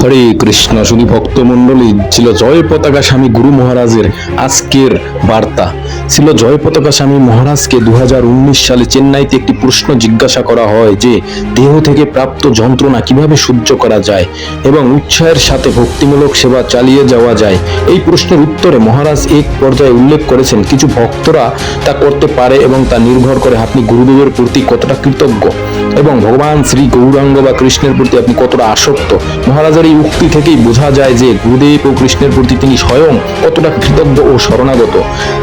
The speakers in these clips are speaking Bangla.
হরে কৃষ্ণ। শুধু ভক্তমণ্ডলী ছিল জয় পতাকা স্বামী গুরু মহারাজের আজকের বার্তা ছিল জয় পতাকা স্বামী মহারাজকে 2019 সালে চেন্নাইতে একটি প্রশ্ন জিজ্ঞাসা করা হয় যে দেহ থেকে প্রাপ্ত যন্ত্রণা কিভাবে সহ্য করা যায় এবং উৎসাহের সাথে ভক্তিমূলক সেবা চালিয়ে যাওয়া যায়। এই প্রশ্নের উত্তরে মহারাজ এক পর্যায়ে উল্লেখ করেছেন কিছু ভক্তরা তা করতে পারে এবং তা নির্ভর করে আপনি গুরুদেবের প্রতি কতটা কৃতজ্ঞ এবং ভগবান শ্রী গৌরাঙ্গ বা কৃষ্ণের প্রতি আপনি কতটা আসক্ত। মহারাজের এই উক্তি থেকেই বোঝা যায় যে গুরুদেব ও কৃষ্ণের প্রতি তিনি স্বয়ং কতটা কৃতজ্ঞ ও শরণাগত।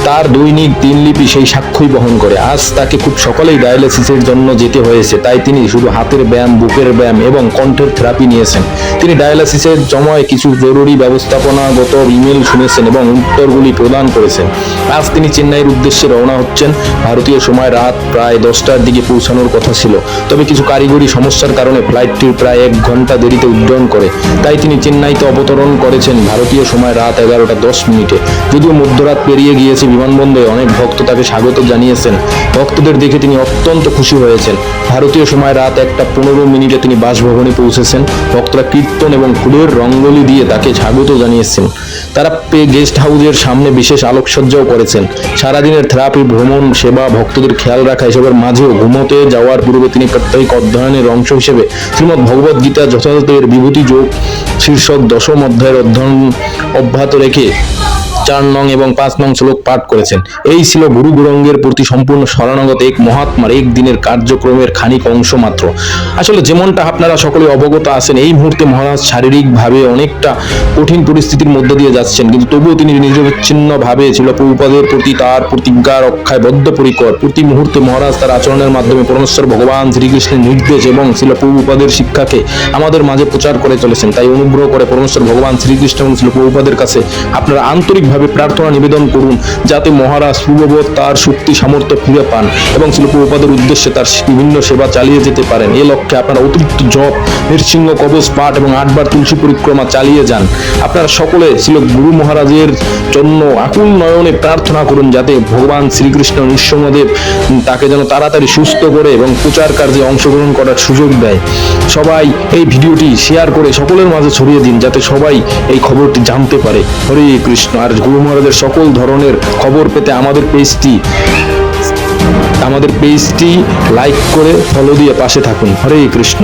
তার দৈনিক দিনলিপি সেই সাক্ষ্যই বহন করে। আজ তাকে খুব সকালেই ডায়ালিসিসের জন্য যেতে হয়েছে, তাই তিনি শুধু হাতের ব্যায়াম, বুকের ব্যায়াম এবং কণ্ঠের থেরাপি নিয়েছেন। তিনি ডায়ালিসিসের সময় কিছু জরুরি ব্যবস্থাপনাগত ইমেল শুনেছেন এবং উত্তরগুলি প্রদান করেছেন। আজ তিনি চেন্নাইয়ের উদ্দেশ্যে রওনা হচ্ছেন। ভারতীয় সময় রাত প্রায় 10টার দিকে পৌঁছানোর কথা ছিল, তবে কিছু কারিগরি সমস্যার কারণে ফ্লাইটটি প্রায় 1 ঘন্টা দেরিতে উড্ডয়ন করে, তাই তিনি চেন্নাইতে অবতরণ করেছেন ভারতীয় সময় রাত 11টা 10 মিনিটে। যদিও মধ্যরাত পেরিয়ে গিয়েছে, বিমানবন্দরে অনেক ভক্ত তাকে স্বাগত জানিয়েছেন। ভক্তদের দেখে তিনি অত্যন্ত খুশি হয়েছেন। ভারতীয় সময় রাত 1টা 15 মিনিটে তিনি বাসভবনে পৌঁছেছেন। ভক্তরা কীর্তন এবং ফুলের রঙ্গোলি দিয়ে তাকে স্বাগত জানিয়েছেন। তারা গেস্ট হাউসের সামনে বিশেষ আলোকসজ্জাও করেছেন। সারাদিনের থেরাপি, ভ্রমণ, সেবা, ভক্তদের খেয়াল রাখা এসবের মাঝেও ঘুমোতে যাওয়ার পূর্বে তিনি প্রত্যেক অধ্যয়নের অংশ হিসেবে শ্রীমদ্ ভগবদ গীতা যথাযথ এর বিভূতি যোগ শীর্ষক 10ম অধ্যায়ের অধ্যয়ন অব্যাহত রেখে 4 নং এবং 5 নং শ্লোক পাঠ করেছেন। এই ছিল গুরু গৌরাঙ্গের প্রতি সম্পূর্ণ শরণাগত এক মহাত্মার একদিনের কার্যক্রমের খানিক অংশ মাত্র। আসলে যেমনটা আপনারা সকলে অবগত আছেন, এই মুহূর্তে মহারাজ শারীরিকভাবে অনেকটা কঠিন পরিস্থিতির মধ্য দিয়ে যাচ্ছেন, কিন্তু তবুও তিনি নিরবচ্ছিন্নভাবে ছিল প্রভুপাদের প্রতি তার প্রতিজ্ঞা রক্ষায় বদ্ধপরিকর। প্রতি মুহূর্তে মহারাজ তার আচরণের মাধ্যমে পরমেশ্বর ভগবান শ্রীকৃষ্ণের নির্দেশ এবং ছিল প্রভুপাদের শিক্ষাকে আমাদের মাঝে প্রচার করে চলেছেন। তাই অনুগ্রহ করে পরমেশ্বর ভগবান শ্রীকৃষ্ণ এবং ছিল প্রভুপাদের কাছে আপনারা আন্তরিক প্রার্থনা নিবেদন করুন যাতে মহারাজ পূর্ববৎ তার শক্তি সামর্থ্য ফিরে পান এবং শিল প্রভুপাদের উদ্দেশ্যে তার বিভিন্ন সেবা চালিয়ে যেতে পারেন। এ লক্ষ্যে আপনারা অতিরিক্ত জপ, নৃসিংহ কবচ পাঠ এবং 8 বার তুলসী পরিক্রমা চালিয়ে যান। আপনারা সকলে শিল গুরু মহারাজের জন্য আকুল নয়নে প্রার্থনা করুন যাতে ভগবান শ্রীকৃষ্ণ নৃসিংহদেব তাকে যেন তাড়াতাড়ি সুস্থ করে এবং প্রচার কার্যে অংশগ্রহণ করার সুযোগ দেয়। সবাই এই ভিডিওটি শেয়ার করে সকলের মাঝে ছড়িয়ে দিন যাতে সবাই এই খবরটি জানতে পারে। হরে কৃষ্ণ। আর গুরু মহারাজের সকল ধরনের খবর পেতে আমাদের পেজটি লাইক করে ফলো দিয়ে পাশে থাকুন। হরে কৃষ্ণ।